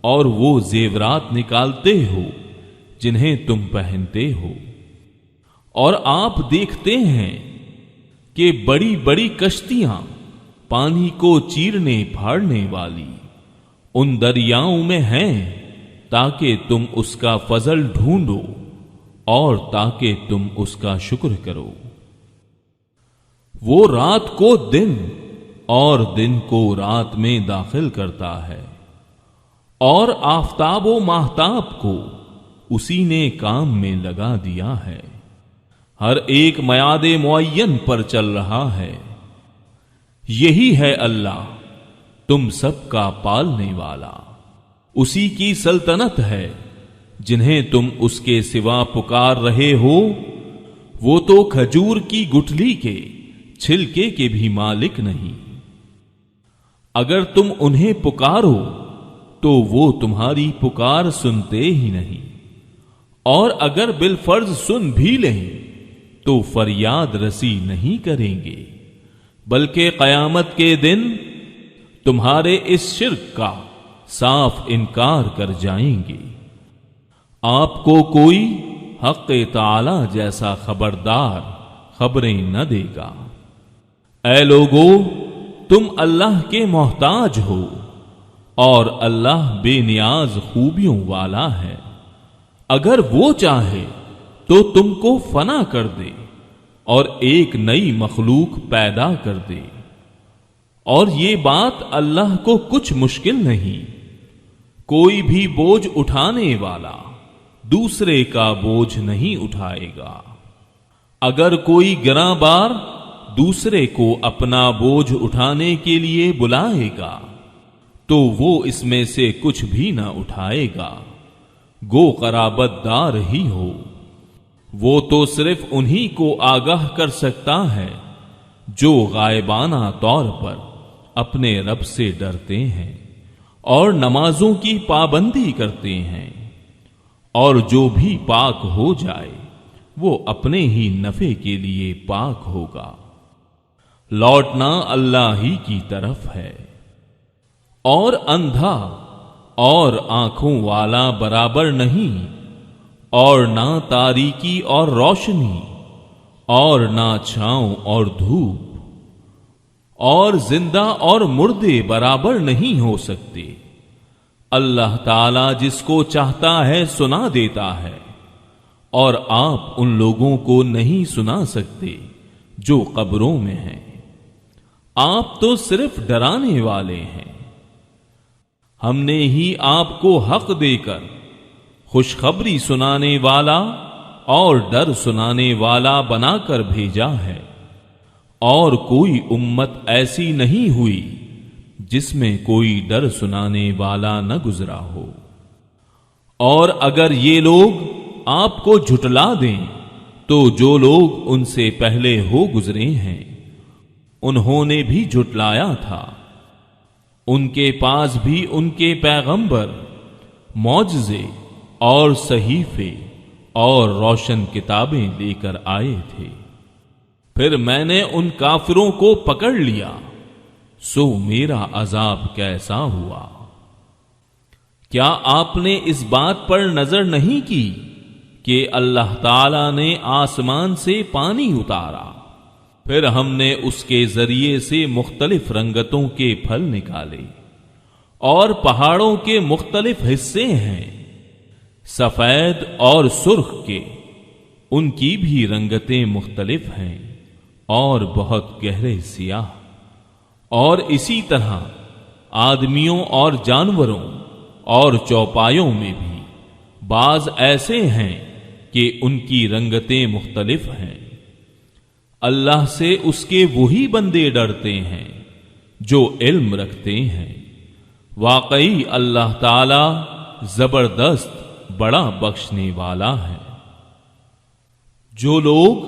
اور وہ زیورات نکالتے ہو جنہیں تم پہنتے ہو، اور آپ دیکھتے ہیں کہ بڑی بڑی کشتیاں پانی کو چیرنے پھاڑنے والی ان دریاؤں میں ہیں تاکہ تم اس کا فضل ڈھونڈو اور تاکہ تم اس کا شکر کرو۔ وہ رات کو دن اور دن کو رات میں داخل کرتا ہے، اور آفتاب و ماہتاب کو اسی نے کام میں لگا دیا ہے، ہر ایک میعاد معین پر چل رہا ہے۔ یہی ہے اللہ تم سب کا پالنے والا، اسی کی سلطنت ہے۔ جنہیں تم اس کے سوا پکار رہے ہو وہ تو کھجور کی گٹھلی کے چھلکے کے بھی مالک نہیں۔ اگر تم انہیں پکارو تو وہ تمہاری پکار سنتے ہی نہیں، اور اگر بالفرض سن بھی لیں تو فریاد رسی نہیں کریں گے، بلکہ قیامت کے دن تمہارے اس شرک کا صاف انکار کر جائیں گے۔ آپ کو کوئی حق تعالی جیسا خبردار خبریں نہ دے گا۔ اے لوگو، تم اللہ کے محتاج ہو، اور اللہ بے نیاز خوبیوں والا ہے۔ اگر وہ چاہے تو تم کو فنا کر دے اور ایک نئی مخلوق پیدا کر دے، اور یہ بات اللہ کو کچھ مشکل نہیں۔ کوئی بھی بوجھ اٹھانے والا دوسرے کا بوجھ نہیں اٹھائے گا۔ اگر کوئی گراں بار دوسرے کو اپنا بوجھ اٹھانے کے لیے بلائے گا تو وہ اس میں سے کچھ بھی نہ اٹھائے گا، گو قرابت دار ہی ہو۔ وہ تو صرف انہی کو آگاہ کر سکتا ہے جو غائبانہ طور پر اپنے رب سے ڈرتے ہیں اور نمازوں کی پابندی کرتے ہیں، اور جو بھی پاک ہو جائے وہ اپنے ہی نفع کے لیے پاک ہوگا۔ لوٹنا اللہ ہی کی طرف ہے۔ اور اندھا اور آنکھوں والا برابر نہیں، اور نہ تاریکی اور روشنی، اور نہ چھاؤں اور دھوپ، اور زندہ اور مردے برابر نہیں ہو سکتے۔ اللہ تعالی جس کو چاہتا ہے سنا دیتا ہے، اور آپ ان لوگوں کو نہیں سنا سکتے جو قبروں میں ہیں۔ آپ تو صرف ڈرانے والے ہیں۔ ہم نے ہی آپ کو حق دے کر خوشخبری سنانے والا اور ڈر سنانے والا بنا کر بھیجا ہے، اور کوئی امت ایسی نہیں ہوئی جس میں کوئی ڈر سنانے والا نہ گزرا ہو۔ اور اگر یہ لوگ آپ کو جھٹلا دیں تو جو لوگ ان سے پہلے ہو گزرے ہیں انہوں نے بھی جھٹلایا تھا، ان کے پاس بھی ان کے پیغمبر معجزے اور صحیفے اور روشن کتابیں لے کر آئے تھے، پھر میں نے ان کافروں کو پکڑ لیا، سو میرا عذاب کیسا ہوا۔ کیا آپ نے اس بات پر نظر نہیں کی کہ اللہ تعالی نے آسمان سے پانی اتارا، پھر ہم نے اس کے ذریعے سے مختلف رنگتوں کے پھل نکالے، اور پہاڑوں کے مختلف حصے ہیں، سفید اور سرخ کے، ان کی بھی رنگتیں مختلف ہیں، اور بہت گہرے سیاہ۔ اور اسی طرح آدمیوں اور جانوروں اور چوپایوں میں بھی بعض ایسے ہیں کہ ان کی رنگتیں مختلف ہیں۔ اللہ سے اس کے وہی بندے ڈرتے ہیں جو علم رکھتے ہیں۔ واقعی اللہ تعالی زبردست بڑا بخشنے والا ہے۔ جو لوگ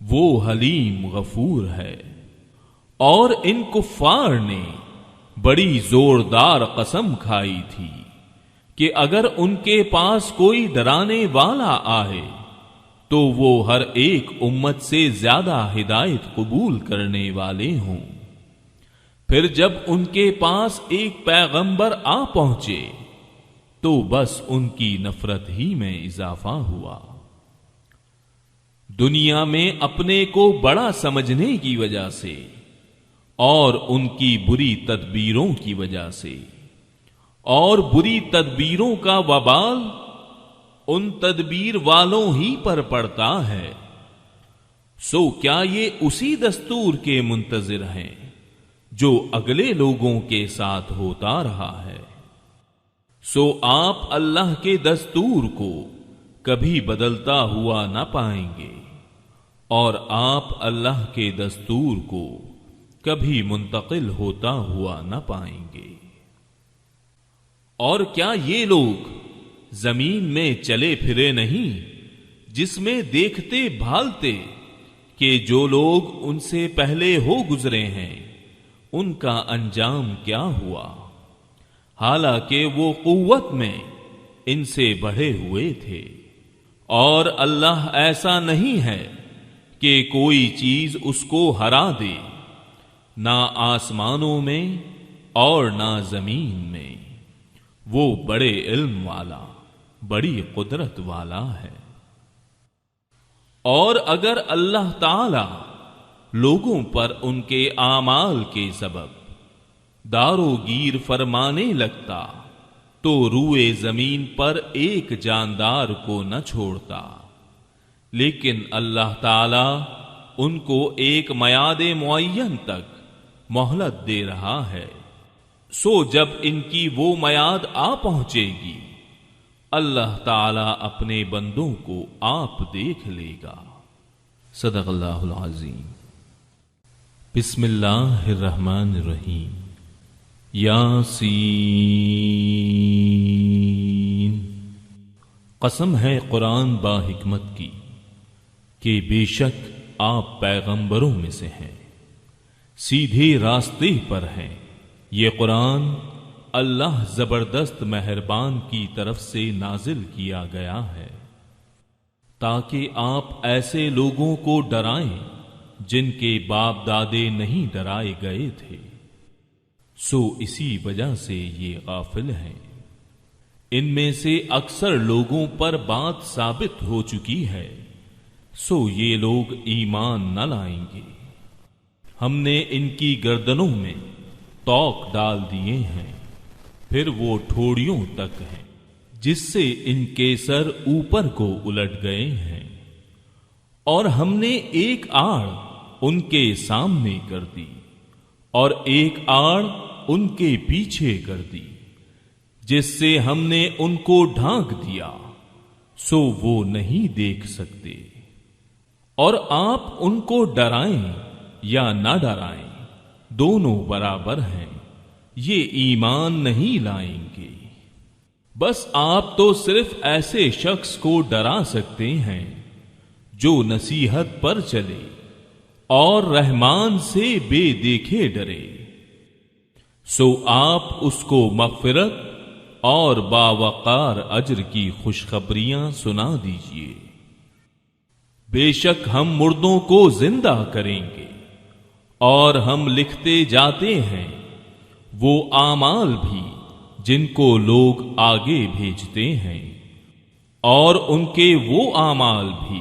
وہ حلیم غفور ہے۔ اور ان کفار نے بڑی زوردار قسم کھائی تھی کہ اگر ان کے پاس کوئی ڈرانے والا آئے تو وہ ہر ایک امت سے زیادہ ہدایت قبول کرنے والے ہوں۔ پھر جب ان کے پاس ایک پیغمبر آ پہنچے تو بس ان کی نفرت ہی میں اضافہ ہوا۔ دنیا میں اپنے کو بڑا سمجھنے کی وجہ سے اور ان کی بری تدبیروں کی وجہ سے، اور بری تدبیروں کا وبال ان تدبیر والوں ہی پر پڑتا ہے۔ سو کیا یہ اسی دستور کے منتظر ہیں جو اگلے لوگوں کے ساتھ ہوتا رہا ہے؟ سو آپ اللہ کے دستور کو کبھی بدلتا ہوا نہ پائیں گے، اور آپ اللہ کے دستور کو کبھی منتقل ہوتا ہوا نہ پائیں گے۔ اور کیا یہ لوگ زمین میں چلے پھرے نہیں جس میں دیکھتے بھالتے کہ جو لوگ ان سے پہلے ہو گزرے ہیں ان کا انجام کیا ہوا، حالانکہ وہ قوت میں ان سے بڑھے ہوئے تھے۔ اور اللہ ایسا نہیں ہے کہ کوئی چیز اس کو ہرا دے، نہ آسمانوں میں اور نہ زمین میں، وہ بڑے علم والا، بڑی قدرت والا ہے۔ اور اگر اللہ تعالی لوگوں پر ان کے اعمال کے سبب دارو گیر فرمانے لگتا تو روئے زمین پر ایک جاندار کو نہ چھوڑتا، لیکن اللہ تعالی ان کو ایک میعاد معین تک مہلت دے رہا ہے۔ سو جب ان کی وہ میعاد آ پہنچے گی اللہ تعالی اپنے بندوں کو آپ دیکھ لے گا۔ صدق اللہ العظیم۔ بسم اللہ الرحمن الرحیم۔ یاسین، قسم ہے قرآن با حکمت کی کہ بے شک آپ پیغمبروں میں سے ہیں، سیدھے راستے پر ہیں۔ یہ قرآن اللہ زبردست مہربان کی طرف سے نازل کیا گیا ہے تاکہ آپ ایسے لوگوں کو ڈرائیں جن کے باپ دادے نہیں ڈرائے گئے تھے، سو اسی وجہ سے یہ غافل ہیں۔ ان میں سے اکثر لوگوں پر بات ثابت ہو چکی ہے، سو یہ لوگ ایمان نہ لائیں گے۔ ہم نے ان کی گردنوں میں توق ڈال دیے ہیں، پھر وہ ٹھوڑیوں تک ہیں، جس سے ان کے سر اوپر کو الٹ گئے ہیں، اور ہم نے ایک آڑ ان کے سامنے کر دی اور ایک آڑ ان کے پیچھے کر دی، جس سے ہم نے ان کو ڈھانک دیا، سو وہ نہیں دیکھ سکتے۔ اور آپ ان کو ڈرائیں یا نہ ڈرائیں دونوں برابر ہیں، یہ ایمان نہیں لائیں گے۔ بس آپ تو صرف ایسے شخص کو ڈرا سکتے ہیں جو نصیحت پر چلے اور رحمان سے بے دیکھے ڈرے، سو آپ اس کو مغفرت اور باوقار اجر کی خوشخبریاں سنا دیجیے۔ بے شک ہم مردوں کو زندہ کریں گے اور ہم لکھتے جاتے ہیں وہ اعمال بھی جن کو لوگ آگے بھیجتے ہیں، اور ان کے وہ اعمال بھی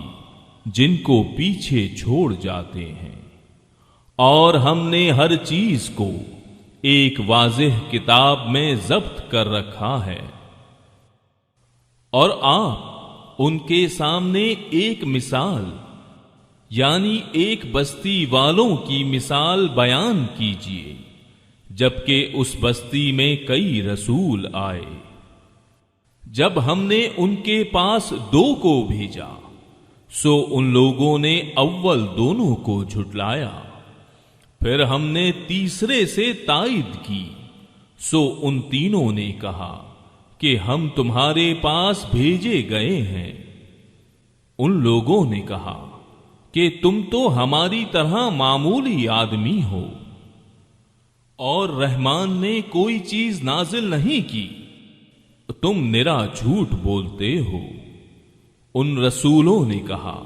جن کو پیچھے چھوڑ جاتے ہیں، اور ہم نے ہر چیز کو ایک واضح کتاب میں ضبط کر رکھا ہے۔ اور آپ ان کے سامنے ایک مثال یعنی ایک بستی والوں کی مثال بیان کیجیے، جبکہ اس بستی میں کئی رسول آئے۔ جب ہم نے ان کے پاس 2 کو بھیجا سو ان لوگوں نے اول دونوں کو جھٹلایا، پھر ہم نے تیسرے سے تائید کی، سو ان تینوں نے کہا کہ ہم تمہارے پاس بھیجے گئے ہیں۔ ان لوگوں نے کہا کہ تم تو ہماری طرح معمولی آدمی ہو اور رحمان نے کوئی چیز نازل نہیں کی، تم نرا جھوٹ بولتے ہو۔ ان رسولوں نے کہا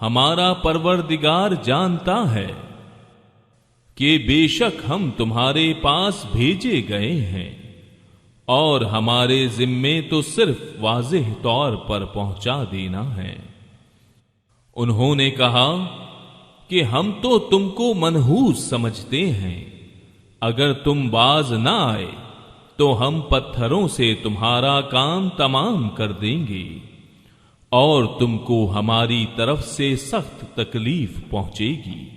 ہمارا پروردگار جانتا ہے کہ بے شک ہم تمہارے پاس بھیجے گئے ہیں اور ہمارے ذمے تو صرف واضح طور پر پہنچا دینا ہے۔ انہوں نے کہا کہ ہم تو تم کو منحوس سمجھتے ہیں، اگر تم باز نہ آئے تو ہم پتھروں سے تمہارا کام تمام کر دیں گے اور تم کو ہماری طرف سے سخت تکلیف پہنچے گی۔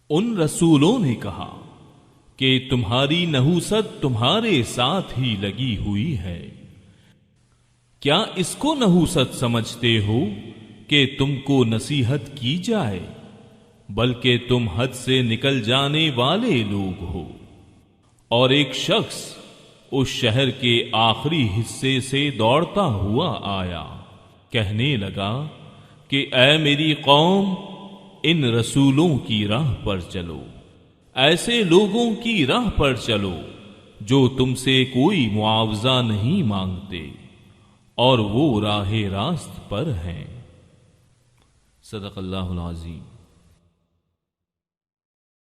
ان رسولوں نے کہا کہ تمہاری نحوست تمہارے ساتھ ہی لگی ہوئی ہے، کیا اس کو نحوست سمجھتے ہو کہ تم کو نصیحت کی جائے؟ بلکہ تم حد سے نکل جانے والے لوگ ہو۔ اور ایک شخص اس شہر کے آخری حصے سے دوڑتا ہوا آیا، کہنے لگا کہ اے میری قوم، ان رسولوں کی راہ پر چلو، ایسے لوگوں کی راہ پر چلو جو تم سے کوئی معاوضہ نہیں مانگتے اور وہ راہ راست پر ہیں۔ صدق اللہ العظیم۔